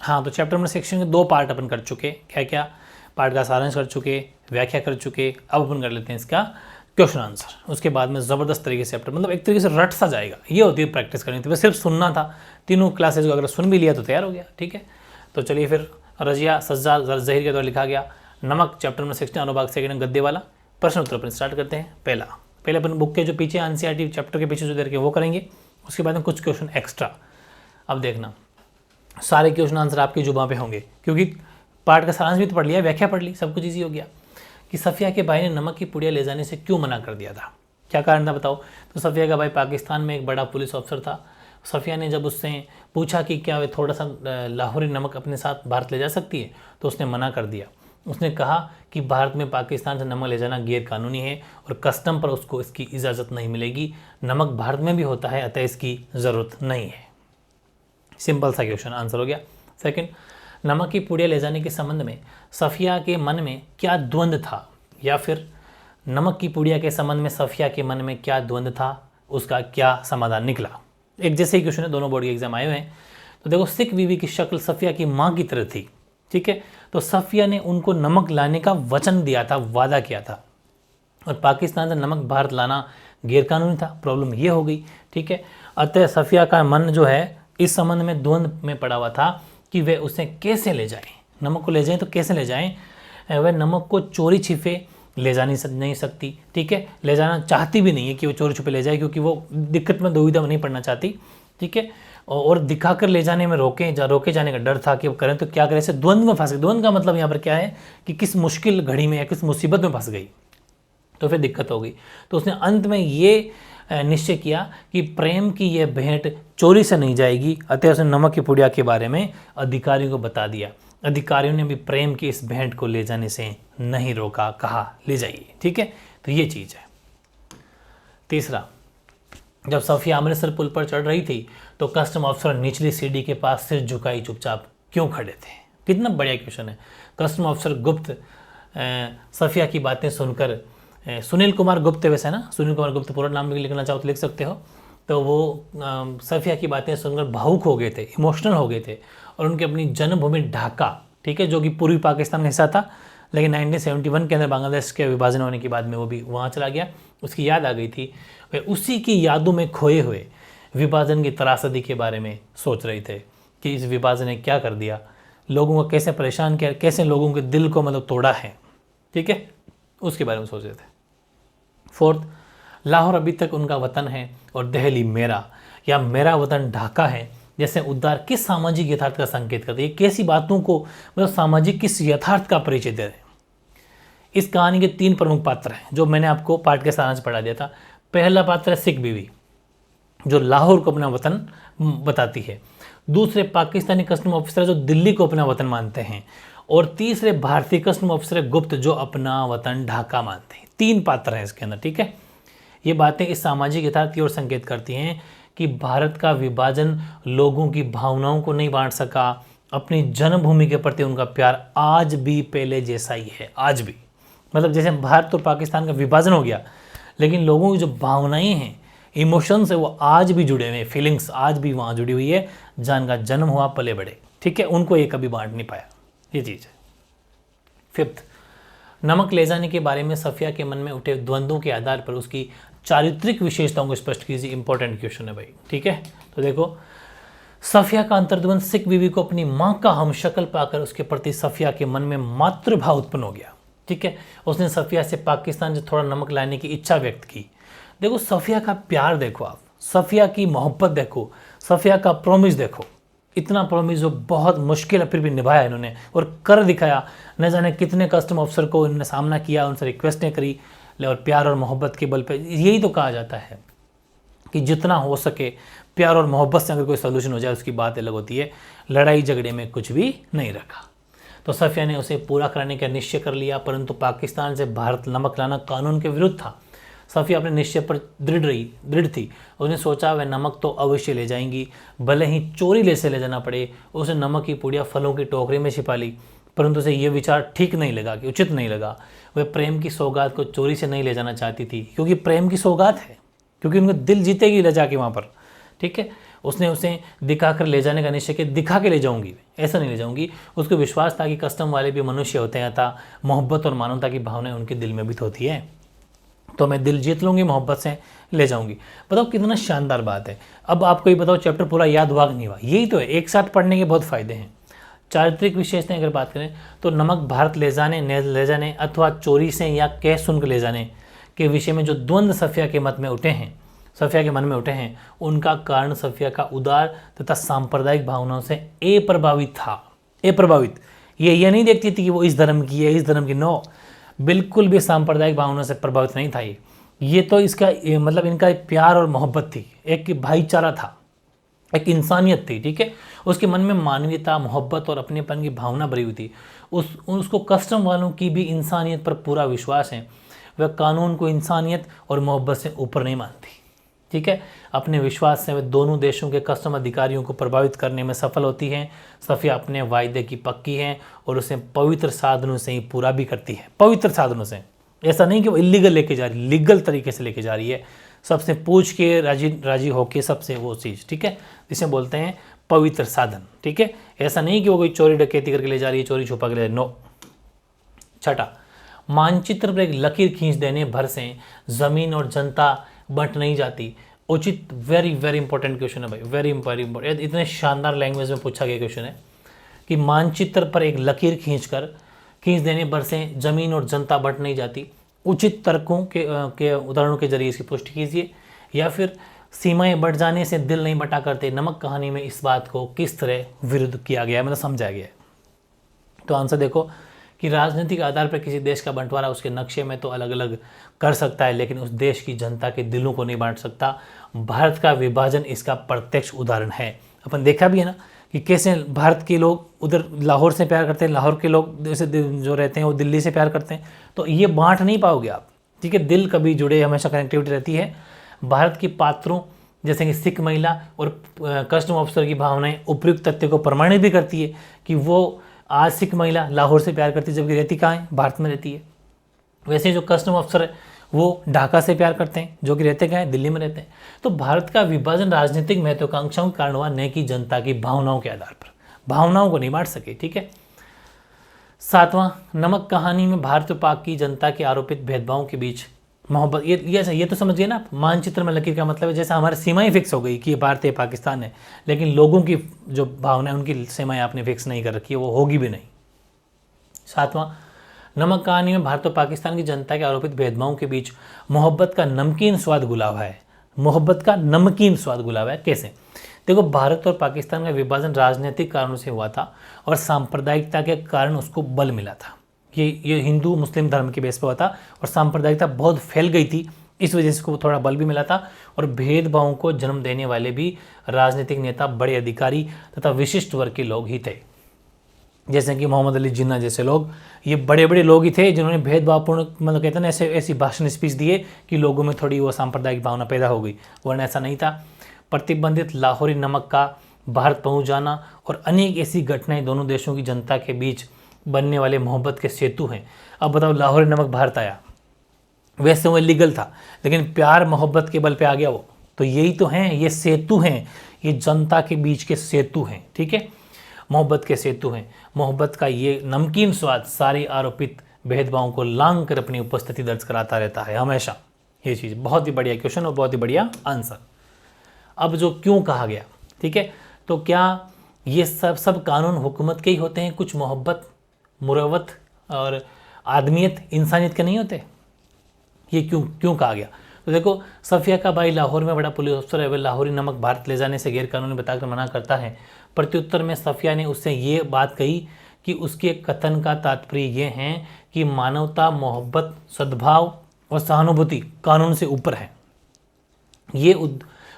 हाँ, तो chapter number 16 के 2 पार्ट अपन कर चुके। क्या क्या पार्ट का सारांश कर चुके, व्याख्या कर चुके। अब अपन कर लेते हैं इसका क्वेश्चन आंसर। उसके बाद में ज़बरदस्त तरीके से चैप्टर मतलब एक तरीके से रट सा जाएगा। ये होती है प्रैक्टिस करनी थी, बस सिर्फ सुनना था। तीनों क्लासेज को अगर सुन भी लिया तो तैयार हो गया। ठीक है, तो चलिए फिर रजिया सज्जा जहीर के द्वारा लिखा गया नमक, चैप्टर नंबर 16 अनुभाग सेकंड गद्य वाला प्रश्न उत्तर अपन स्टार्ट करते हैं। पहले अपन बुक के जो पीछे एनसीईआरटी चैप्टर के पीछे जो दे रखे वो करेंगे। उसके बाद में कुछ क्वेश्चन एक्स्ट्रा। अब देखना सारे क्वेश्चन आंसर आपकी जुबान पे होंगे, क्योंकि पार्ट का सारांश भी तो पढ़ लिया, व्याख्या पढ़ ली, सब कुछ ईजी हो गया। कि सफिया के भाई ने नमक की पुड़िया ले जाने से क्यों मना कर दिया था, क्या कारण था बताओ। तो सफिया का भाई पाकिस्तान में एक बड़ा पुलिस ऑफिसर था। सफिया ने जब उससे पूछा कि क्या वे थोड़ा सा लाहौरी नमक अपने साथ भारत ले जा सकती है, तो उसने मना कर दिया। उसने कहा कि भारत में पाकिस्तान से नमक ले जाना गैर कानूनी है और कस्टम पर उसको इसकी इजाज़त नहीं मिलेगी। नमक भारत में भी होता है, अतः इसकी ज़रूरत नहीं है। सिंपल सा क्वेश्चन आंसर हो गया। सेकंड, नमक की पुड़िया ले जाने के संबंध में सफिया के मन में क्या द्वंद्व था, या फिर नमक की पुड़िया के संबंध में सफिया के मन में क्या द्वंद्व था, उसका क्या समाधान निकला। एक जैसे ही क्वेश्चन है, दोनों बोर्ड के एग्जाम आए हुए हैं। तो देखो सिख बीवी की शक्ल सफिया की माँ की तरह थी। ठीक है, तो सफिया ने उनको नमक लाने का वचन दिया था, वादा किया था, और पाकिस्तान से नमक भारत लाना गैरकानूनी था। प्रॉब्लम ये हो गई। ठीक है, अतः सफिया का मन जो है इस संबंध में द्वंद्व में पड़ा हुआ था कि वे उसे कैसे ले जाएं, नमक को ले जाएं तो कैसे ले जाएं। वह नमक को चोरी छिपे ले जा नहीं सकती। ठीक है, ले जाना चाहती भी नहीं है कि वो चोरी छुपे ले जाए, क्योंकि वो दिक्कत में दुविधा में नहीं पड़ना चाहती। ठीक है, और दिखाकर ले जाने में रोके जाने का डर था कि वो करें तो क्या करें। ऐसे द्वंद्व में फंस गए। द्वंद्व का मतलब यहाँ पर क्या है कि किस मुश्किल घड़ी में या किस मुसीबत में फंस गई, तो फिर दिक्कत हो गई। तो उसने अंत में ये निश्चय किया कि प्रेम की यह भेंट चोरी से नहीं जाएगी, अतः उसने नमक की पुड़िया के बारे में अधिकारियों को बता दिया। अधिकारियों ने भी प्रेम की इस भेंट को ले जाने से नहीं रोका, कहा ले जाइए। ठीक है, तो ये चीज़ है। तीसरा, जब सफिया अमृतसर पुल पर चढ़ रही थी तो कस्टम ऑफिसर निचली सीढ़ी के पास सिर झुकाई चुपचाप क्यों खड़े थे। कितना बढ़िया क्वेश्चन है। कस्टम ऑफिसर गुप्त सफिया की बातें सुनकर, सुनील कुमार गुप्त है वैसे ना, सुनील कुमार गुप्त पूरा नाम भी लिखना चाहो तो लिख सकते हो। तो वो सफिया की बातें सुनकर भावुक हो गए थे, इमोशनल हो गए थे, और उनकी अपनी जन्मभूमि ढाका, ठीक है, जो कि पूर्वी पाकिस्तान का हिस्सा था, लेकिन 1971 के अंदर बांग्लादेश के विभाजन होने के बाद में वो भी वहाँ चला गया, उसकी याद आ गई थी। वे उसी की यादों में खोए हुए विभाजन की त्रासदी के बारे में सोच रहे थे कि इस विभाजन ने क्या कर दिया, लोगों को कैसे परेशान किया, कैसे लोगों के दिल को मतलब तोड़ा है। ठीक है, उसके बारे में सोच रहे थे। फोर्थ, लाहौर अभी तक उनका वतन है और दिल्ली मेरा या मेरा वतन ढाका है जैसे उद्गार किस सामाजिक यथार्थ का संकेत करते हैं। ये कैसी बातों को मतलब सामाजिक किस यथार्थ का परिचय दे रहे हैं। इस कहानी के 3 प्रमुख पात्र हैं जो मैंने आपको पाठ के सारांश पढ़ा दिया था। पहला पात्र है सिख बीवी जो लाहौर को अपना वतन बताती है। दूसरे पाकिस्तानी कस्टम ऑफिसर जो दिल्ली को अपना वतन मानते हैं, और तीसरे भारतीय कस्टम ऑफिसर गुप्त जो अपना वतन ढाका मानते हैं। 3 पात्र हैं इसके अंदर। ठीक है, ये बातें इस सामाजिक यथार्थ की ओर संकेत करती हैं कि भारत का विभाजन लोगों की भावनाओं को नहीं बांट सका। अपनी जन्मभूमि के प्रति उनका प्यार आज भी पहले जैसा ही है। आज भी मतलब जैसे भारत और पाकिस्तान का विभाजन हो गया, लेकिन लोगों की जो भावनाएं हैं, इमोशंस है, वो आज भी जुड़े हुए हैं। फीलिंग्स आज भी वहाँ जुड़ी हुई है जहाँ का जन्म हुआ, पले बड़े। ठीक है, उनको ये कभी बांट नहीं पाया, ये चीज़ है। फिफ्थ, नमक ले जाने के बारे में सफिया के मन में उठे द्वंद्वों के आधार पर उसकी चारित्रिक विशेषताओं को स्पष्ट कीजिए। इंपॉर्टेंट क्वेश्चन है भाई। ठीक है, तो देखो सफिया का अंतर्द्वंद सिख बीवी को अपनी माँ का हमशक्ल पाकर उसके प्रति सफिया के मन में मातृभाव उत्पन्न हो गया। ठीक है, उसने सफिया से पाकिस्तान से थोड़ा नमक लाने की इच्छा व्यक्त की। देखो सफिया का प्यार देखो, आप सफिया की मोहब्बत देखो, सफिया का प्रॉमिस देखो। इतना प्रॉमिस जो बहुत मुश्किल है फिर भी निभाया इन्होंने और कर दिखाया। न जाने कितने कस्टम ऑफिसर को इन्होंने सामना किया, उनसे रिक्वेस्टें करी, और प्यार और मोहब्बत के बल पे। यही तो कहा जाता है कि जितना हो सके प्यार और मोहब्बत से अगर कोई सोल्यूशन हो जाए उसकी बात अलग होती है। लड़ाई झगड़े में कुछ भी नहीं रखा। तो सफिया ने उसे पूरा कराने का निश्चय कर लिया, परंतु पाकिस्तान से भारत नमक लाना कानून के विरुद्ध था। सफिया अपने निश्चय पर दृढ़ थी। उसने सोचा वह नमक तो अवश्य ले जाएंगी, भले ही चोरी से ले जाना पड़े। उसने नमक की पुड़िया फलों की टोकरी में छिपा ली, परंतु उसे यह विचार ठीक नहीं लगा, कि उचित नहीं लगा। वह प्रेम की सौगात को चोरी से नहीं ले जाना चाहती थी, क्योंकि प्रेम की सौगात है, क्योंकि उनका दिल जीतेगी ले जाके वहाँ पर। ठीक है, उसने उसे दिखा कर ले जाने का निश्चय किया, दिखा के ले जाऊंगी, ऐसा नहीं ले जाऊंगी। उसको विश्वास था कि कस्टम वाले भी मनुष्य होते हैं, अतः मोहब्बत और मानवता की भावनाएं उनके दिल में भी तो होती है, तो मैं दिल जीत लूँगी, मोहब्बत से ले जाऊंगी। बताओ कितना शानदार बात है। अब आपको ये बताओ चैप्टर पूरा याद हुआ कि नहीं हुआ? यही तो है, एक साथ पढ़ने के बहुत फायदे हैं। चारित्रिक विशेषताएं अगर बात करें तो नमक भारत ले जाने अथवा चोरी से या कैश सुन कर ले जाने के विषय में जो द्वंद्व सफिया के मन में उठे हैं, उनका कारण सफिया का उदार तथा सांप्रदायिक भावनाओं से अप्रभावित था। अप्रभावित, ये नहीं देखती थी कि वो इस धर्म की है, इस धर्म की, नो, बिल्कुल भी सांप्रदायिक भावनाओं से प्रभावित नहीं था। ये तो इसका मतलब इनका एक प्यार और मोहब्बत थी, एक भाईचारा था, एक इंसानियत थी, ठीक है। उसके मन में मानवीयता, मोहब्बत और अपनेपन की भावना भरी हुई थी। उसको कस्टम वालों की भी इंसानियत पर पूरा विश्वास है। वह कानून को इंसानियत और मोहब्बत से ऊपर नहीं मानती, ठीक है। अपने विश्वास से वे दोनों देशों के कस्टम अधिकारियों को प्रभावित करने में सफल होती हैं। सफिया अपने वायदे की पक्की है और उसे पवित्र साधनों से ही पूरा भी करती है, पवित्र साधनों से। ऐसा नहीं कि वो इलीगल लेके जा रही, लीगल तरीके से लेके जा रही है, सबसे पूछ के राजी होके सबसे, वो चीज़, ठीक है, जिसे बोलते हैं पवित्र साधन, ठीक है। ऐसा नहीं कि वो कोई चोरी डकैती करके ले जा रही है, चोरी छुपा के ले, नो। छठा, मानचित्र पर एक लकीर खींच देने भर से जमीन और जनता बंट नहीं जाती। उचित, वेरी वेरी इंपॉर्टेंट क्वेश्चन है भाई, वेरी इंपॉर्टेंट, इतने शानदार लैंग्वेज में पूछा गया क्वेश्चन है कि मानचित्र पर एक लकीर खींच देने भर से जमीन और जनता बंट नहीं जाती। उचित तर्कों के उदाहरणों के जरिए इसकी पुष्टि कीजिए। या फिर सीमाएं बढ़ जाने से दिल नहीं बटा करते, नमक कहानी में इस बात को किस तरह विरुद्ध किया गया है, मतलब समझाया गया है। तो आंसर देखो कि राजनीतिक आधार पर किसी देश का बंटवारा उसके नक्शे में तो अलग अलग कर सकता है, लेकिन उस देश की जनता के दिलों को नहीं बांट सकता। भारत का विभाजन इसका प्रत्यक्ष उदाहरण है। अपन देखा भी है ना कि कैसे भारत के लोग उधर लाहौर से प्यार करते हैं, लाहौर के लोग जैसे जो रहते हैं वो दिल्ली से प्यार करते हैं, तो ये बांट नहीं पाओगे आप, ठीक है। दिल कभी जुड़े, हमेशा कनेक्टिविटी रहती है। भारत की पात्रों जैसे कि सिख महिला और कस्टम ऑफिसर की भावनाएं उपयुक्त तथ्य को प्रमाणित भी करती है कि वो आज सिख महिला लाहौर से प्यार करती है, जबकि रहती कहाँ है, भारत में रहती है। वैसे जो कस्टम ऑफिसर है वो ढाका से प्यार करते हैं, जो कि रहते कहाँ हैं, दिल्ली में रहते हैं। तो भारत का विभाजन राजनीतिक महत्वाकांक्षाओं के कारण हुआ, न कि जनता की भावनाओं के आधार पर, भावनाओं को नहीं बांट सके, ठीक है। सातवां, नमक कहानी में भारत और पाक की जनता के आरोपित भेदभावों के बीच मोहब्बत, ये तो समझिए ना, मानचित्र में लकीर का मतलब है जैसे हमारी सीमाएं फिक्स हो गई कि ये भारत है, पाकिस्तान है, लेकिन लोगों की जो भावना है उनकी सीमाएं आपने फिक्स नहीं कर रखी है, वो होगी भी नहीं। सातवां, नमक कहानी में भारत और पाकिस्तान की जनता के आरोपित भेदभावों के बीच मोहब्बत का नमकीन स्वाद घुला हुआ है। मोहब्बत का नमकीन स्वाद घुला हुआ है कैसे? देखो, भारत और पाकिस्तान का विभाजन राजनीतिक कारणों से हुआ था और सांप्रदायिकता के कारण उसको बल मिला था। ये हिंदू मुस्लिम धर्म के बेस पर हुआ था और सांप्रदायिकता बहुत फैल गई थी, इस वजह से इसको थोड़ा बल भी मिला था। और भेदभावों को जन्म देने वाले भी राजनीतिक नेता, बड़े अधिकारी तथा विशिष्ट वर्ग के लोग ही थे, जैसे कि मोहम्मद अली जिन्ना जैसे लोग। ये बड़े बड़े लोग ही थे जिन्होंने भेदभावपूर्ण, मतलब कहते हैं ना, ऐसी भाषण स्पीच दिए कि लोगों में थोड़ी वो सांप्रदायिक भावना पैदा हो गई, वरना ऐसा नहीं था। प्रतिबंधित लाहौरी नमक का भारत पहुंच जाना और अनेक ऐसी घटनाएं दोनों देशों की जनता के बीच बनने वाले मोहब्बत के सेतु हैं। अब बताओ, लाहौरी नमक भारत आया, वैसे वो लीगल था, लेकिन प्यार मोहब्बत के बल पे आ गया वो, तो यही तो हैं, ये सेतु हैं, ये जनता के बीच के सेतु हैं, ठीक है, मोहब्बत के सेतु हैं। मोहब्बत का ये नमकीन स्वाद सारे आरोपित भेदभावों को लांग कर अपनी उपस्थिति दर्ज कराता रहता है हमेशा। ये चीज़ बहुत ही बढ़िया क्वेश्चन और बहुत ही बढ़िया आंसर। अब जो क्यों कहा गया, ठीक है, तो क्या ये सब कानून हुकूमत के ही होते हैं, कुछ मोहब्बत, मुरवत और आदमियत, इंसानियत के नहीं होते? ये क्यों कहा गया? तो देखो, सफिया का भाई लाहौर में बड़ा पुलिस अफसर है, वह लाहौरी नमक भारत ले जाने से गैर कानूनी बताकर मना करता है। प्रत्युत्तर में सफिया ने उससे ये बात कही कि उसके कथन का तात्पर्य ये है कि मानवता, मोहब्बत, सद्भाव और सहानुभूति कानून से ऊपर है। ये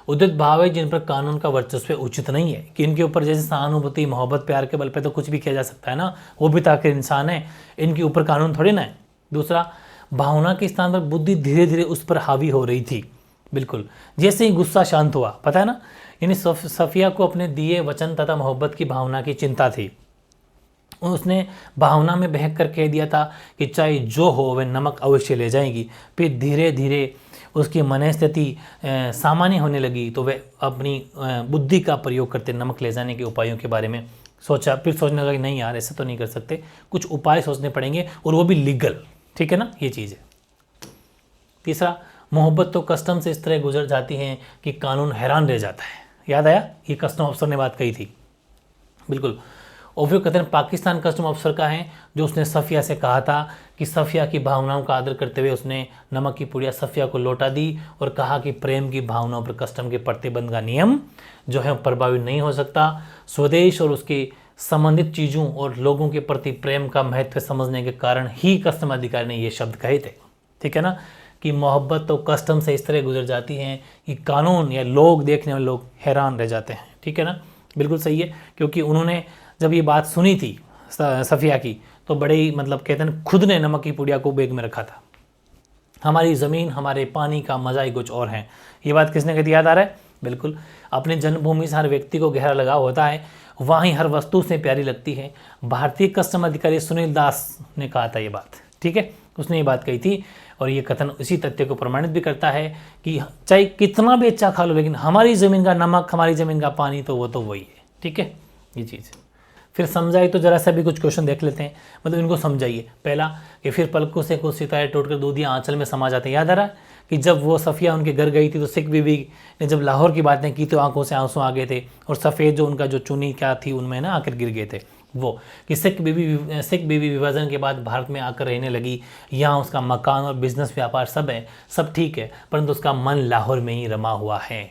उदित भाव है जिन पर कानून का वर्चस्व उचित नहीं है, कि इनके ऊपर जैसे सहानुभूति, मोहब्बत, प्यार के बल पे तो कुछ भी किया जा सकता है ना, वो भी ताकि इंसान है, इनके ऊपर कानून थोड़ी ना है। दूसरा, भावना के स्थान पर बुद्धि धीरे धीरे उस पर हावी हो रही थी। बिल्कुल, जैसे ही गुस्सा शांत हुआ, पता है ना, यानी सफिया को अपने दिए वचन तथा मोहब्बत की भावना की चिंता थी। उसने भावना में बहक कर कह दिया था कि चाहे जो हो वह नमक अवश्य ले जाएगी। फिर धीरे धीरे उसकी मनस्थिति सामान्य होने लगी तो वह अपनी बुद्धि का प्रयोग करते नमक ले जाने के उपायों के बारे में सोचा। फिर सोचने लगा कि नहीं यार ऐसे तो नहीं कर सकते, कुछ उपाय सोचने पड़ेंगे और वो भी लीगल। ठीक है ना, ये चीज़ है। तीसरा, मोहब्बत तो कस्टम से इस तरह गुजर जाती है कि कानून हैरान रह जाता है। याद आया, ये कस्टम अफसर ने बात कही थी, बिल्कुल। और फिर कथन पाकिस्तान कस्टम अफसर का है, जो उसने सफ़िया से कहा था कि सफ़िया की भावनाओं का आदर करते हुए उसने नमक की पुड़िया सफ़िया को लौटा दी और कहा कि प्रेम की भावनाओं पर कस्टम के प्रतिबंध का नियम जो है प्रभावी नहीं हो सकता। स्वदेश और उसके संबंधित चीज़ों और लोगों के प्रति प्रेम का महत्व समझने के कारण ही कस्टम अधिकारी ने ये शब्द कहे थे। ठीक है ना, कि मोहब्बत तो कस्टम से इस तरह गुजर जाती है कि कानून या लोग, देखने वाले लोग हैरान रह जाते हैं। ठीक है ना, बिल्कुल सही है। क्योंकि उन्होंने जब ये बात सुनी थी सफ़िया की तो बड़े ही मतलब कहते हैं खुद ने नमक की पुड़िया को बैग में रखा था। हमारी ज़मीन हमारे पानी का मज़ा ही कुछ और है। ये बात किसने कही, याद आ रहा है? बिल्कुल, अपने जन्मभूमि से हर व्यक्ति को गहरा लगाव होता है, वहीं हर वस्तु से प्यारी लगती है। भारतीय कस्टम अधिकारी सुनील दास ने कहा था ये बात। ठीक है, उसने ये बात कही थी और ये कथन इसी तथ्य को प्रमाणित भी करता है कि चाहे कितना भी अच्छा खा लो लेकिन हमारी ज़मीन का नमक, हमारी ज़मीन का पानी तो वो तो वही है। ठीक है, ये चीज़। फिर समझाइए तो जरा सा भी कुछ क्वेश्चन देख लेते हैं, मतलब इनको समझाइए। पहला कि फिर पलकों से कुछ सितारे टूटकर दूधिया आंचल में समा जाते हैं। याद आ रहा है कि जब वो सफ़िया उनके घर गई थी तो सिख बीबी ने जब लाहौर की बातें की तो आंखों से आंसू आ गए थे और सफ़ेद जो उनका जो चुनी क्या थी उनमें ना आकर गिर गए थे। वो कि सिख बीबी विभाजन के बाद भारत में आकर रहने लगी, यहाँ उसका मकान और बिजनेस व्यापार सब है, सब ठीक है, परंतु उसका मन लाहौर में ही रमा हुआ है।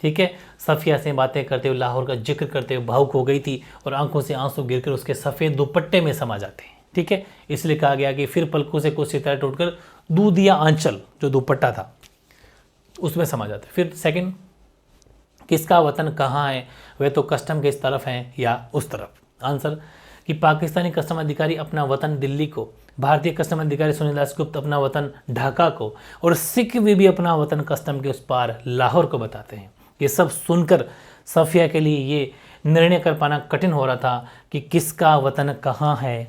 ठीक है, सफ़िया से बातें करते हुए लाहौर का जिक्र करते हुए भावुक हो गई थी और आंखों से आंसू गिरकर उसके सफ़ेद दुपट्टे में समा जाते हैं। ठीक है, इसलिए कहा गया कि फिर पलकों से कुछ सितारे टूटकर दूधिया आंचल जो दुपट्टा था उसमें समा जाते। फिर सेकंड, किसका वतन कहाँ है, वह तो कस्टम के इस तरफ है या उस तरफ। आंसर कि पाकिस्तानी कस्टम अधिकारी अपना वतन दिल्ली को, भारतीय कस्टम अधिकारी सुनील दास गुप्त अपना वतन ढाका को और सिख भी अपना वतन कस्टम के उस पार लाहौर को बताते हैं। ये सब सुनकर सफ़िया के लिए ये निर्णय कर पाना कठिन हो रहा था कि किसका वतन कहाँ है।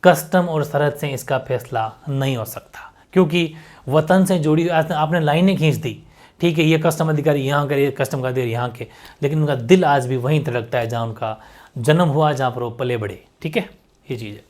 कस्टम और सरहद से इसका फैसला नहीं हो सकता, क्योंकि वतन से जुड़ी आपने लाइनें खींच दी। ठीक है, ये कस्टम अधिकारी यहाँ के, कस्टम का अधिकारी यहाँ के, लेकिन उनका दिल आज भी वहीं धड़कता है जहाँ उनका जन्म हुआ, जहाँ पर वो पले बढ़े। ठीक है, ये चीज़ है।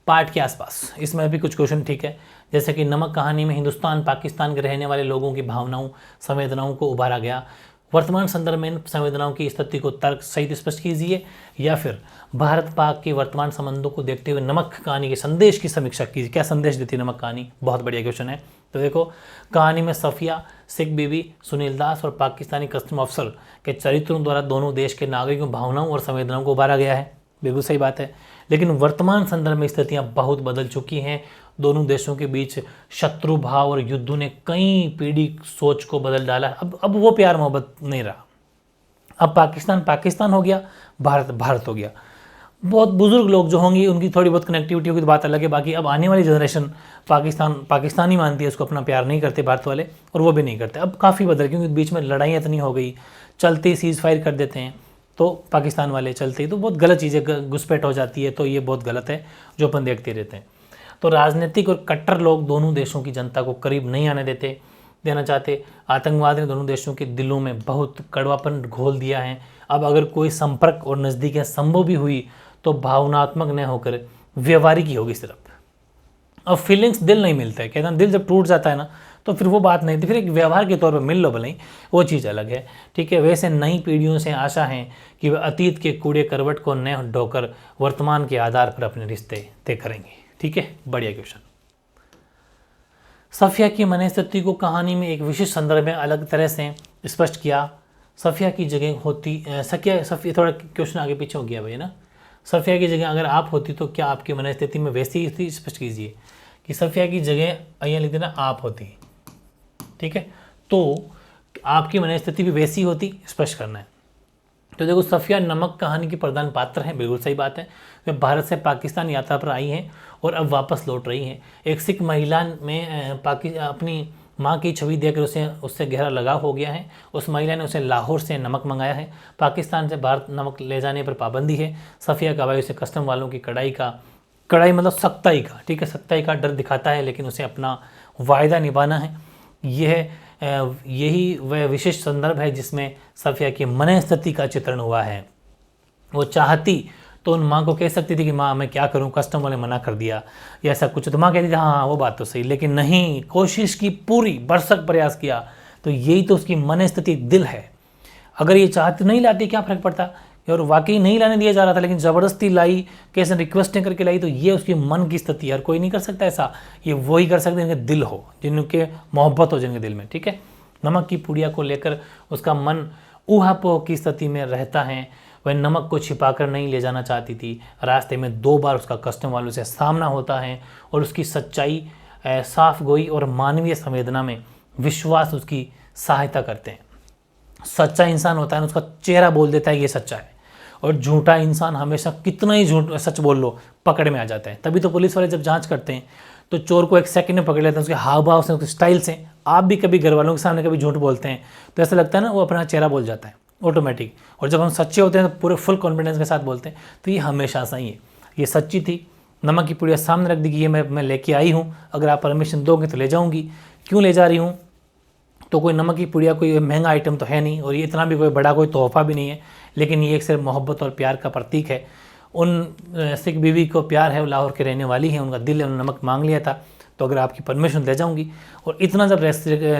पार्ट के आसपास इसमें भी कुछ क्वेश्चन ठीक है, जैसे कि नमक कहानी में हिंदुस्तान पाकिस्तान के रहने वाले लोगों की भावनाओं संवेदनाओं को उभारा गया। वर्तमान संदर्भ में संवेदनाओं की स्थिति को तर्क सहित स्पष्ट कीजिए, या फिर भारत पाक के वर्तमान संबंधों को देखते हुए नमक कहानी के संदेश की समीक्षा कीजिए। क्या संदेश देती है नमक कहानी? बहुत बढ़िया क्वेश्चन है। तो देखो, कहानी में सफ़िया, सिख बीबी, सुनील दास और पाकिस्तानी कस्टम अफसर के चरित्रों द्वारा दोनों देश के नागरिकों भावनाओं और संवेदनाओं को उभारा गया है। बिल्कुल सही बात है, लेकिन वर्तमान संदर्भ में स्थितियां बहुत बदल चुकी हैं। दोनों देशों के बीच शत्रु भाव और युद्धों ने कई पीढ़ी सोच को बदल डाला। अब वो प्यार मोहब्बत नहीं रहा। अब पाकिस्तान पाकिस्तान हो गया, भारत भारत हो गया। बहुत बुजुर्ग लोग जो होंगे उनकी थोड़ी बहुत कनेक्टिविटी होगी तो बात अलग है, बाकी अब आने वाली जनरेशन पाकिस्तानी मानती है, उसको अपना प्यार नहीं करते भारत वाले, और वो भी नहीं करते। अब काफ़ी बदल, क्योंकि बीच में लड़ाइयाँ इतनी हो गई, चलते सीज फायर कर देते हैं तो पाकिस्तान वाले चलते ही, तो बहुत गलत चीज़ें घुसपैठ हो जाती है। तो ये बहुत गलत है जो अपन देखते रहते हैं। तो राजनीतिक और कट्टर लोग दोनों देशों की जनता को करीब नहीं आने देना चाहते। आतंकवाद ने दोनों देशों के दिलों में बहुत कड़वापन घोल दिया है। अब अगर कोई संपर्क और नज़दीकियाँ संभव भी हुई तो भावनात्मक न होकर व्यवहारिक ही होगी सिर्फ। अब फीलिंग्स दिल नहीं मिलता है, कहते हैं दिल जब टूट जाता है ना तो फिर वो बात नहीं थी, फिर एक व्यवहार के तौर पर मिल लो भले ही, वो चीज़ अलग है। ठीक है, वैसे नई पीढ़ियों से आशा है कि वह अतीत के कूड़े करवट को न ढोकर वर्तमान के आधार पर अपने रिश्ते तय करेंगे। ठीक है, बढ़िया क्वेश्चन। सफ़िया की मनस्थिति को कहानी में एक विशिष्ट संदर्भ में अलग तरह से स्पष्ट किया। सफ़िया की जगह होती सफ़िया थोड़ा क्वेश्चन आगे पीछे हो गया भाई ना। सफ़िया की जगह अगर आप होती तो क्या आपकी मनस्थिति में वैसी ही थी? स्पष्ट कीजिए कि सफ़िया की जगह यहाँ लिख देना आप होती। ठीक है, तो आपकी मनस्थिति भी वैसी होती, स्पष्ट करना है। तो देखो, सफ़िया नमक कहानी की प्रधान पात्र है, बिल्कुल सही बात है। वे भारत से पाकिस्तान यात्रा पर आई हैं और अब वापस लौट रही हैं। एक सिख महिला में अपनी माँ की छवि देखकर उसे उससे गहरा लगाव हो गया है। उस महिला ने उसे लाहौर से नमक मंगाया है। पाकिस्तान से भारत नमक ले जाने पर पाबंदी है। सफ़िया का भाई उसे कस्टम वालों की कड़ाई मतलब सख्ताई का, ठीक है, सख्ताई का डर दिखाता है, लेकिन उसे अपना वायदा निभाना है। यही वह विशेष संदर्भ है जिसमें सफ़िया की मनस्थिति का चित्रण हुआ है। वो चाहती तो उन माँ को कह सकती थी कि माँ मैं क्या करूँ, कस्टम वाले मना कर दिया या ऐसा कुछ, तो माँ कहती थी हाँ वो बात तो सही, लेकिन नहीं, कोशिश की, पूरी भरसक प्रयास किया। तो यही तो उसकी मनस्थिति, दिल है। अगर ये चाहती नहीं लाती क्या फ़र्क पड़ता, और वाकई नहीं लाने दिया जा रहा था, लेकिन ज़बरदस्ती लाई, कैसे रिक्वेस्टिंग करके लाई, तो ये उसकी मन की स्थिति है। और कोई नहीं कर सकता ऐसा, ये वही कर सकते जिनके दिल हो, जिनके मोहब्बत हो, जिनके दिल में, ठीक है। नमक की पुड़िया को लेकर उसका मन ऊहापोह की स्थिति में रहता है। वह नमक को छिपाकर नहीं ले जाना चाहती थी। रास्ते में 2 बार उसका कस्टम वालों से सामना होता है और उसकी सच्चाई, साफ गोई और मानवीय संवेदना में विश्वास उसकी सहायता करते हैं। सच्चा इंसान होता है ना, उसका चेहरा बोल देता है ये सच्चा है, और झूठा इंसान हमेशा कितना ही सच बोल लो पकड़ में आ जाता है। तभी तो पुलिस वाले जब जांच करते हैं तो चोर को 1 सेकंड में पकड़ लेते हैं, उसके हाव भाव से, उसके स्टाइल से। आप भी कभी घर वालों के सामने कभी झूठ बोलते हैं तो ऐसा लगता है ना, वो अपना चेहरा बोल जाता है ऑटोमेटिक। और जब हम सच्चे होते हैं तो पूरे फुल कॉन्फिडेंस के साथ बोलते हैं। तो ये हमेशा सही है। ये सच्ची थी। नमक की पुड़िया सामने रख दी कि ये मैं लेके आई हूँ, अगर आप परमिशन दोगे तो ले जाऊँगी। क्यों ले जा रही हूँ, तो कोई नमक की पुड़िया कोई महंगा आइटम तो है नहीं, और ये इतना भी कोई बड़ा कोई तोहफा भी नहीं है, लेकिन ये एक सिर्फ मोहब्बत और प्यार का प्रतीक है। उन सिख बीवी को प्यार है, वो लाहौर के रहने वाली है, उनका दिल है, उन्होंने नमक मांग लिया था, तो अगर आपकी परमिशन ले जाऊंगी। और इतना जब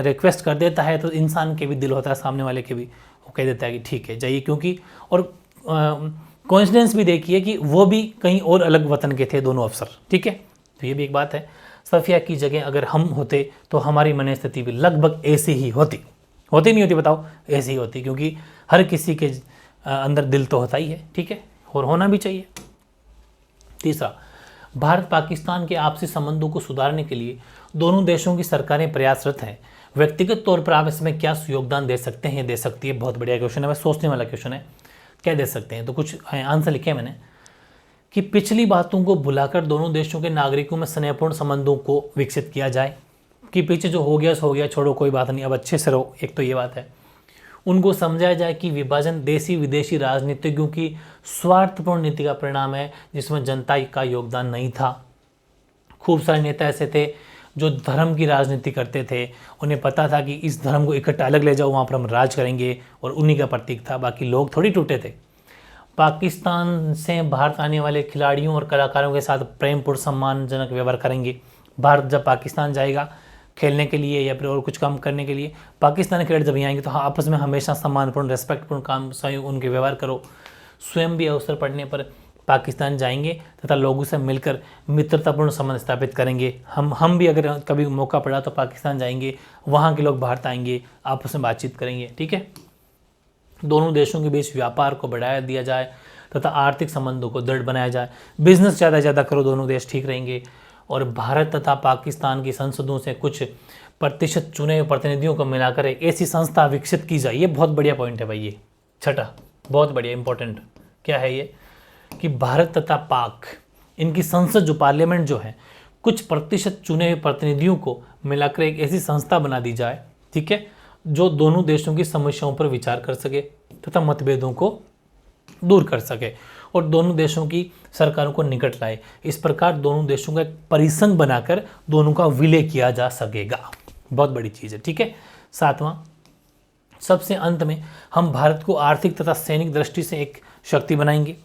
रिक्वेस्ट कर देता है तो इंसान के भी दिल होता है, सामने वाले के भी, वो कह देता है कि ठीक है जाइए। क्योंकि और कोइंसिडेंस भी देखिए कि वो भी कहीं और अलग वतन के थे दोनों अफसर, ठीक है। तो ये भी एक बात है। सफ़िया की जगह अगर हम होते तो हमारी मनस्थिति भी लगभग ऐसी ही होती नहीं होती, बताओ, ऐसी ही होती, क्योंकि हर किसी के अंदर दिल तो होता ही है, ठीक है, और होना भी चाहिए। तीसरा, भारत पाकिस्तान के आपसी संबंधों को सुधारने के लिए दोनों देशों की सरकारें प्रयासरत हैं। व्यक्तिगत तौर पर आप इसमें क्या योगदान दे सकते हैं, दे सकती है, बहुत बढ़िया क्वेश्चन है, मैं सोचने वाला क्वेश्चन है, क्या दे सकते हैं। तो कुछ आंसर लिखे मैंने कि पिछली बातों को भुलाकर दोनों देशों के नागरिकों में स्नेहपूर्ण संबंधों को विकसित किया जाए, कि पीछे जो हो गया सो हो गया, छोड़ो कोई बात नहीं, अब अच्छे से रहो। एक तो ये बात है। उनको समझाया जाए कि विभाजन देशी विदेशी राजनीतिज्ञों की स्वार्थपूर्ण नीति का परिणाम है, जिसमें जनता का योगदान नहीं था। खूब सारे नेता ऐसे थे जो धर्म की राजनीति करते थे, उन्हें पता था कि इस धर्म को इकट्ठा अलग ले जाओ, वहाँ पर हम राज करेंगे, और उन्हीं का प्रतीक था, बाकी लोग थोड़ी टूटे थे। पाकिस्तान से भारत आने वाले खिलाड़ियों और कलाकारों के साथ प्रेमपूर्ण सम्मानजनक व्यवहार करेंगे। भारत जब पाकिस्तान जाएगा खेलने के लिए या फिर और कुछ काम करने के लिए, पाकिस्तानी खिलाड़ी जब यहाँ आएंगे तो हाँ, आपस में हमेशा सम्मानपूर्ण, रेस्पेक्टपूर्ण काम सहयोग उनके व्यवहार करो। स्वयं भी अवसर पड़ने पर पाकिस्तान जाएंगे तथा लोगों से मिलकर मित्रतापूर्ण संबंध स्थापित करेंगे। हम भी अगर कभी मौका पड़ा तो पाकिस्तान जाएंगे, वहाँ के लोग भारत आएंगे, आपस में बातचीत करेंगे, ठीक है। दोनों देशों के बीच व्यापार को बढ़ाया दिया जाए तथा आर्थिक संबंधों को दृढ़ बनाया जाए। बिजनेस ज़्यादा से ज़्यादा करो, दोनों देश ठीक रहेंगे। और भारत तथा पाकिस्तान की संसदों से कुछ प्रतिशत चुने हुए प्रतिनिधियों को मिलाकर एक ऐसी संस्था विकसित की जाए। ये बहुत बढ़िया पॉइंट है भाई, ये छठा बहुत बढ़िया इंपॉर्टेंट क्या है ये, कि भारत तथा पाक, इनकी संसद जो पार्लियामेंट जो है, कुछ प्रतिशत चुने हुए प्रतिनिधियों को मिलाकर एक ऐसी संस्था बना दी जाए, ठीक है, जो दोनों देशों की समस्याओं पर विचार कर सके तथा मतभेदों को दूर कर सके और दोनों देशों की सरकारों को निकट लाए। इस प्रकार दोनों देशों का एक परिसंघ बनाकर दोनों का विलय किया जा सकेगा। बहुत बड़ी चीज़ है, ठीक है। सातवां, सबसे अंत में हम भारत को आर्थिक तथा सैनिक दृष्टि से एक शक्ति बनाएंगे।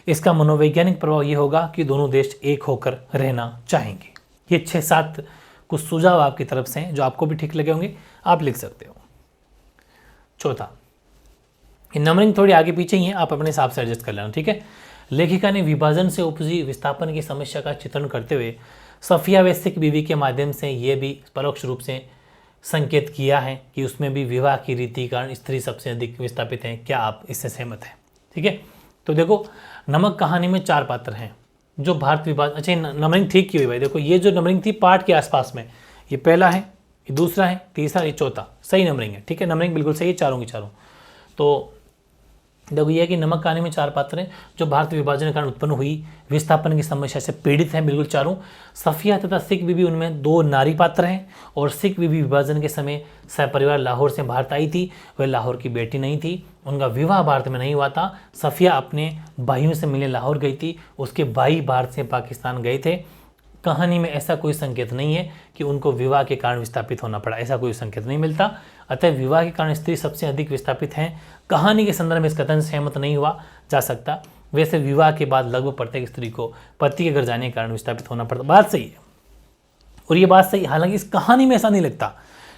इसका मनोवैज्ञानिक प्रभाव ये होगा कि दोनों देश एक होकर रहना चाहेंगे। ये 6-7 कुछ सुझाव आपकी तरफ से हैं जो आपको भी ठीक लगे होंगे, आप लिख सकते हो। चौथा, नंबरिंग थोड़ी आगे पीछे ही है, आप अपने हिसाब से एडजस्ट कर लेना, ठीक है। लेखिका ने विभाजन से उपजी विस्थापन की समस्या का चित्रण करते हुए सफ़िया व सिख बीवी के माध्यम से ये भी परोक्ष रूप से संकेत किया है कि उसमें भी विवाह की रीति के कारण स्त्री सबसे अधिक विस्थापित हैं। क्या आप इससे सहमत हैं? ठीक है, तो देखो नमक कहानी में 4 पात्र हैं जो भारत विभाजन, अच्छा नंबरिंग ठीक की हुई भाई, देखो ये जो नंबरिंग थी पार्ट के आसपास में, ये पहला है, ये दूसरा है, तीसरा, ये चौथा, सही नंबरिंग है, ठीक है, नंबरिंग बिल्कुल सही है चारों की चारों। तो देखो ये है कि नमक कहानी में 4 पात्र हैं जो भारत विभाजन के कारण उत्पन्न हुई विस्थापन की समस्या से पीड़ित हैं, बिल्कुल चारों। सफिया तथा सिख बीबी उनमें 2 नारी पात्र हैं। और सिख बीबी विभाजन के समय सहपरिवार लाहौर से भारत आई थी, वह लाहौर की बेटी नहीं थी, उनका विवाह भारत में नहीं हुआ था। सफिया अपने भाइयों से मिलने लाहौर गई थी, उसके भाई भारत से पाकिस्तान गए थे। कहानी में ऐसा कोई संकेत नहीं है कि उनको विवाह के कारण विस्थापित होना पड़ा, ऐसा कोई संकेत नहीं मिलता। अतः विवाह के कारण स्त्री सबसे अधिक विस्थापित हैं। कहानी के संदर्भ में इस कथन से सहमत नहीं हुआ जा सकता। वैसे विवाह के बाद लगभग प्रत्येक स्त्री को पति के घर जाने के कारण विस्थापित होना पड़ता, बात सही है। और ये बात सही, हालांकि इस कहानी में ऐसा नहीं लगता,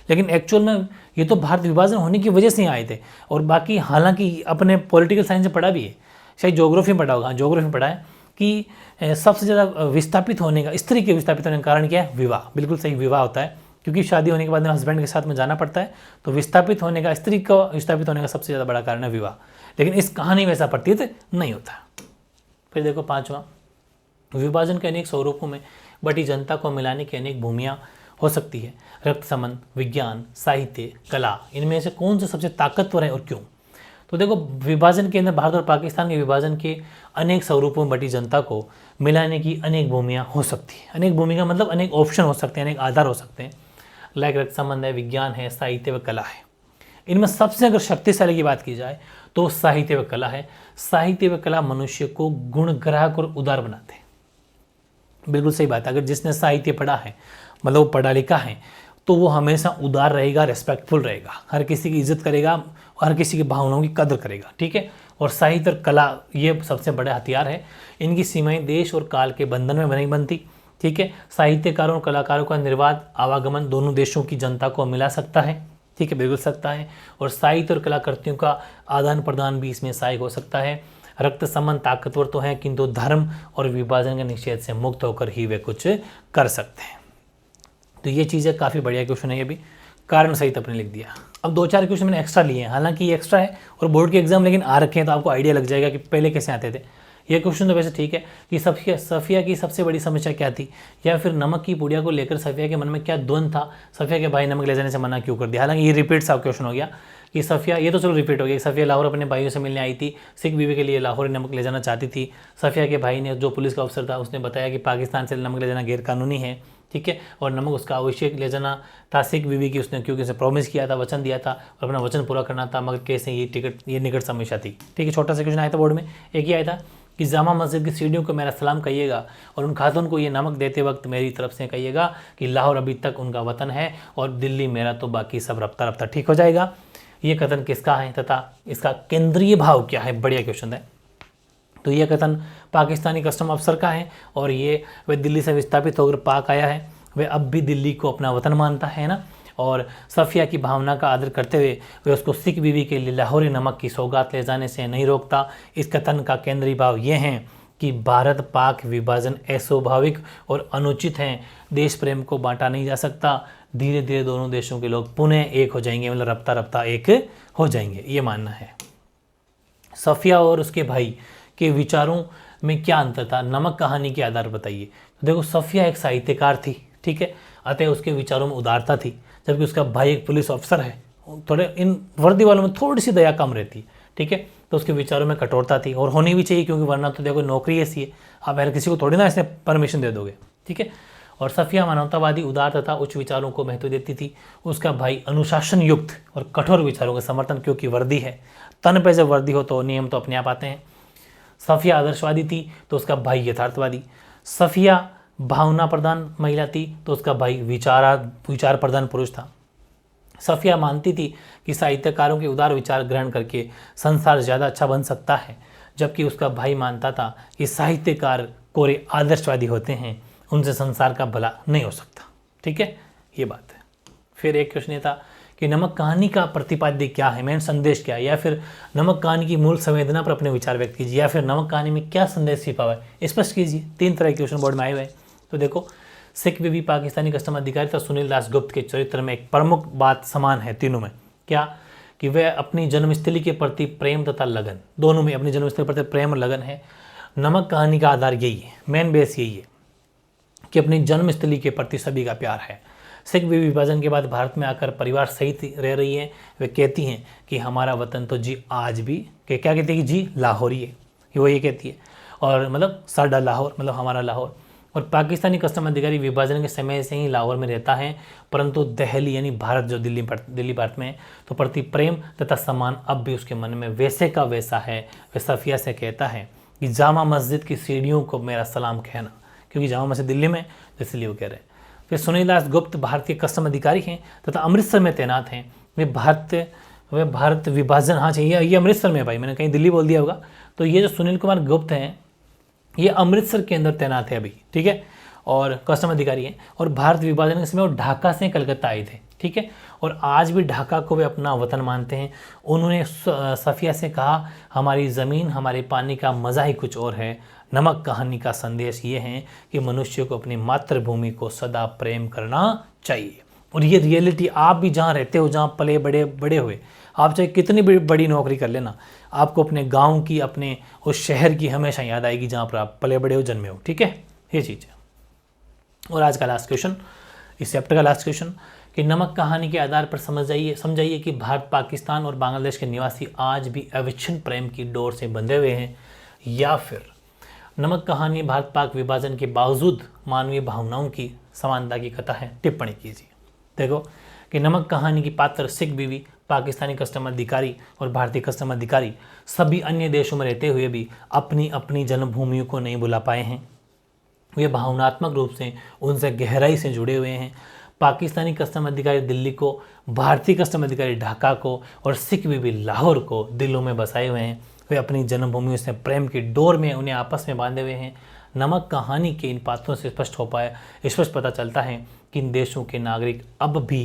लेकिन एक्चुअल में ये तो भारत विभाजन होने की वजह से ही आए थे। और बाकी हालांकि अपने पॉलिटिकल साइंस में पढ़ा भी है, शायद ज्योग्राफी में पढ़ा होगा, ज्योग्राफी में पढ़ा है कि सबसे ज़्यादा विस्थापित होने का, स्त्री के विस्थापित होने का कारण क्या है? विवाह। बिल्कुल सही, विवाह होता है, क्योंकि शादी होने के बाद में हस्बैंड के साथ में जाना पड़ता है। तो विस्थापित होने का, स्त्री को विस्थापित होने का सबसे ज़्यादा बड़ा कारण है विवाह। लेकिन इस कहानी में ऐसा प्रतीत नहीं होता। फिर देखो 5वां, विभाजन के अनेक स्वरूपों में बटी जनता को मिलाने की अनेक भूमियाँ हो सकती है। रक्त संबंध, विज्ञान, साहित्य, कला, इनमें से कौन सा सबसे ताकतवर है और क्यों? तो देखो विभाजन के अंदर भारत और पाकिस्तान के विभाजन के अनेक स्वरूपों में बटी जनता को मिलाने की अनेक भूमियाँ हो सकती है। अनेक भूमिका मतलब अनेक ऑप्शन हो सकते हैं, अनेक आधार हो सकते हैं। लाइक रक्त संबंध है, विज्ञान है, साहित्य व कला है। इनमें सबसे अगर शक्तिशाली की बात की जाए तो साहित्य व कला है। साहित्य व कला मनुष्य को गुणग्राहक और उदार बनाते हैं। बिल्कुल सही बात है। अगर जिसने साहित्य पढ़ा है, मतलब वो पढ़ा लिखा है, तो वो हमेशा उदार रहेगा, रेस्पेक्टफुल रहेगा, हर किसी की इज्जत करेगा, हर किसी की भावनाओं की कदर करेगा, ठीक है। और साहित्य और कला ये सबसे बड़े हथियार है। इनकी सीमाएं देश और काल के बंधन में नहीं बनती, ठीक है। साहित्यकारों और कलाकारों का निर्बाध आवागमन दोनों देशों की जनता को मिला सकता है, ठीक है, बिल्कुल सकता है। और साहित्य और कलाकृतियों का आदान प्रदान भी इसमें सहायक हो सकता है। रक्त संबंध ताकतवर तो है, किंतु धर्म और विभाजन के निषेध से मुक्त होकर ही वे कुछ कर सकते हैं। तो ये चीज़ें काफ़ी बढ़िया क्वेश्चन है, ये भी कारण सहित अपने लिख दिया। अब 2-4 क्वेश्चन मैंने एक्स्ट्रा लिए हैं, हालांकि ये एक्स्ट्रा है और बोर्ड के एग्जाम लेकिन आ रखे हैं, तो आपको आइडिया लग जाएगा कि पहले कैसे आते थे। ये क्वेश्चन तो वैसे ठीक है कि सफिया की सबसे बड़ी समस्या क्या थी, या फिर नमक की पुड़िया को लेकर सफिया के मन में क्या द्वंद था, सफिया के भाई नमक ले जाने से मना क्यों कर दिया। हालांकि ये रिपीट सा क्वेश्चन हो गया कि सफिया, ये तो चलो रिपीट हो गया, सफिया लाहौर अपने भाइयों से मिलने आई थी, सिख बीवी के लिए लाहौर नमक ले जाना चाहती थी। सफिया के भाई ने, जो पुलिस का अफसर था, उसने बताया कि पाकिस्तान से नमक ले जाना गैरकानूनी है, ठीक है, और नमक उसका आवश्यक ले जाना था सिख बीवी की, उसने क्योंकि उसे प्रॉमिस किया था, वचन दिया था और अपना वचन पूरा करना था, मगर कैसे ये निकट समस्या थी, ठीक है। छोटा सा क्वेश्चन आया था बोर्ड में, एक ही आया था कि जामा मस्जिद की सीढ़ियों को मेरा सलाम कहिएगा और उन खातून को ये नमक देते वक्त मेरी तरफ से कहिएगा कि लाहौर अभी तक उनका वतन है और दिल्ली मेरा, तो बाकी सब रफ्ता रफ्ता ठीक हो जाएगा। ये कथन किसका है तथा इसका केंद्रीय भाव क्या है, बढ़िया क्वेश्चन है। तो ये कथन पाकिस्तानी कस्टम अफसर का है और ये वह दिल्ली से विस्थापित होकर पाक आया है, वह अब भी दिल्ली को अपना वतन मानता है ना, और सफिया की भावना का आदर करते हुए वह उसको सिख बीवी के लिए लाहौरी नमक की सौगात ले जाने से नहीं रोकता। इस कथन का केंद्रीय भाव ये है कि भारत पाक विभाजन अस्वाभाविक और अनुचित है, देश प्रेम को बांटा नहीं जा सकता, धीरे धीरे दोनों देशों के लोग पुनः एक हो जाएंगे, मतलब रफ्ता रफ्ता एक हो जाएंगे, ये मानना है। सफिया और उसके भाई के विचारों में क्या अंतर था, नमक कहानी के आधार बताइए। तो देखो सफिया एक साहित्यकार थी, ठीक है, अतः उसके विचारों में उदारता थी, जबकि उसका भाई एक पुलिस ऑफिसर है, थोड़े इन वर्दी वालों में थोड़ी सी दया कम रहती है, ठीक है। तो उसके विचारों में कठोरता थी और होनी भी चाहिए, क्योंकि वरना तो देखो नौकरी ऐसी है, आप हर किसी को थोड़ी ना इसने परमिशन दे दोगे, ठीक है। और सफिया मानवतावादी, उदार तथा उच्च विचारों को महत्व देती थी। उसका भाई अनुशासन युक्त और कठोर विचारों का समर्थन, क्योंकि वर्दी है, तन पे जब वर्दी हो तो नियम तो अपने आप आते हैं। सफिया आदर्शवादी थी तो उसका भाई यथार्थवादी। सफिया भावना प्रधान महिला थी तो उसका भाई विचार प्रधान पुरुष था। सफिया मानती थी कि साहित्यकारों के उदार विचार ग्रहण करके संसार ज़्यादा अच्छा बन सकता है, जबकि उसका भाई मानता था कि साहित्यकार कोरे आदर्शवादी होते हैं, उनसे संसार का भला नहीं हो सकता, ठीक है, ये बात है। फिर एक क्वेश्चन ये था कि नमक कहानी का प्रतिपाद्य क्या है, मेन संदेश क्या है, या फिर नमक कहानी की मूल संवेदना पर अपने विचार व्यक्त कीजिए, या फिर नमक कहानी में क्या संदेश छिपा हुआ है, स्पष्ट कीजिए। 3 तरह के क्वेश्चन बोर्ड में आए हुए हैं। तो देखो सिख बीबी पाकिस्तानी कस्टम अधिकारी तथा सुनील दासगुप्त के चरित्र में एक प्रमुख बात समान है तीनों में, क्या कि वह अपनी जन्मस्थली के प्रति प्रेम तथा लगन, दोनों में अपनी जन्मस्थली के प्रति प्रेम और लगन है। नमक कहानी का आधार यही है, मेन बेस यही है कि अपनी जन्मस्थली के प्रति सभी का प्यार है। सिख भी विभाजन के बाद भारत में आकर परिवार सहित रह रही है। वे कहती हैं कि हमारा वतन तो जी आज भी, क्या कहती है कि जी लाहौरी है, वो ये कहती है, और मतलब साडा लाहौर मतलब हमारा लाहौर। और पाकिस्तानी कस्टम अधिकारी विभाजन के समय से ही लाहौर में रहता है, परंतु दिल्ली यानी भारत जो दिल्ली भारत में है, तो प्रति प्रेम तथा सम्मान अब भी उसके मन में वैसे का वैसा है। वे सफिया से कहता है कि जामा मस्जिद की सीढ़ियों को मेरा सलाम कहना, क्योंकि जामा मस्जिद दिल्ली में, इसलिए वो कह रहे हैं। फिर सुनील दास गुप्त भारतीय कस्टम अधिकारी हैं तथा अमृतसर में तैनात हैं। वे भारत विभाजन, हाँ चाहिए ये अमृतसर में, भाई मैंने कहीं दिल्ली बोल दिया होगा। तो ये जो सुनील कुमार गुप्त हैं ये अमृतसर के अंदर तैनात है अभी, ठीक है, और कस्टम अधिकारी हैं। और भारत विभाजन के समय वो ढाका से कलकत्ता आए थे, ठीक है, और आज भी ढाका को वे अपना वतन मानते हैं। उन्होंने सफिया से कहा, हमारी ज़मीन हमारे पानी का मज़ा ही कुछ और है। नमक कहानी का संदेश ये है कि मनुष्य को अपनी मातृभूमि को सदा प्रेम करना चाहिए। और ये रियलिटी आप भी जहाँ रहते हो, जहाँ पले बड़े हुए, आप चाहे कितनी बड़ी नौकरी कर लेना, आपको अपने गांव की, अपने उस शहर की हमेशा याद आएगी जहाँ पर आप पले बड़े हो, जन्मे हो, ठीक है, ये चीज़ है। और आज का लास्ट क्वेश्चन, इस चैप्टर का लास्ट क्वेश्चन, कि नमक कहानी के आधार पर समझाइए कि भारत, पाकिस्तान और बांग्लादेश के निवासी आज भी अविच्छिन्न प्रेम की डोर से बंधे हुए हैं, या फिर नमक कहानी भारत पाक विभाजन के बावजूद मानवीय भावनाओं की समानता की कथा है। टिप्पणी कीजिए। देखो कि नमक कहानी की पात्र सिख बीवी, पाकिस्तानी कस्टम अधिकारी और भारतीय कस्टम अधिकारी सभी अन्य देशों में रहते हुए भी अपनी अपनी जन्मभूमियों को नहीं भुला पाए हैं। वे भावनात्मक रूप से उनसे गहराई से जुड़े हुए हैं। पाकिस्तानी कस्टम अधिकारी दिल्ली को, भारतीय कस्टम अधिकारी ढाका को और सिख बीवी लाहौर को दिलों में बसाए हुए हैं। वे अपनी जन्मभूमि से प्रेम की डोर में उन्हें आपस में बांधे हुए हैं। नमक कहानी के इन पात्रों से स्पष्ट पता चलता है कि इन देशों के नागरिक अब भी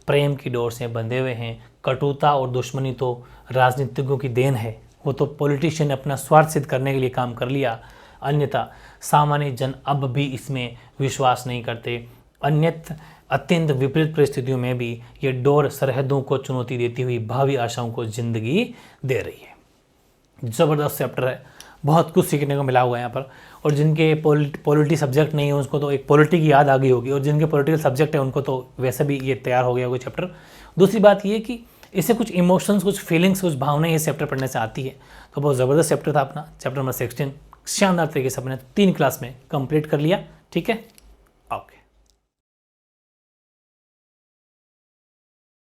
प्रेम की डोर से बंधे हुए हैं। कटुता और दुश्मनी तो राजनीतिज्ञों की देन है, वो तो पॉलिटिशियन ने अपना स्वार्थ सिद्ध करने के लिए काम कर लिया, अन्यथा सामान्य जन अब भी इसमें विश्वास नहीं करते। अन्यथा अत्यंत विपरीत परिस्थितियों में भी ये डोर सरहदों को चुनौती देती हुई भावी आशाओं को जिंदगी दे रही है। ज़बरदस्त चैप्टर है, बहुत कुछ सीखने को मिला हुआ है यहाँ पर। और जिनके पॉलिटी सब्जेक्ट नहीं है उसको तो एक पॉलिटी की याद आ गई होगी, और जिनके पॉलिटिकल सब्जेक्ट है उनको तो वैसे भी ये तैयार हो गया होगा चैप्टर। दूसरी बात ये कि इससे कुछ इमोशंस, कुछ फीलिंग्स, कुछ भावनाएं इस चैप्टर पढ़ने से आती है। तो बहुत ज़बरदस्त चैप्टर था अपना, चैप्टर नंबर 16 शानदार तरीके से अपने 3 क्लास में कंप्लीट कर लिया, ठीक है, ओके।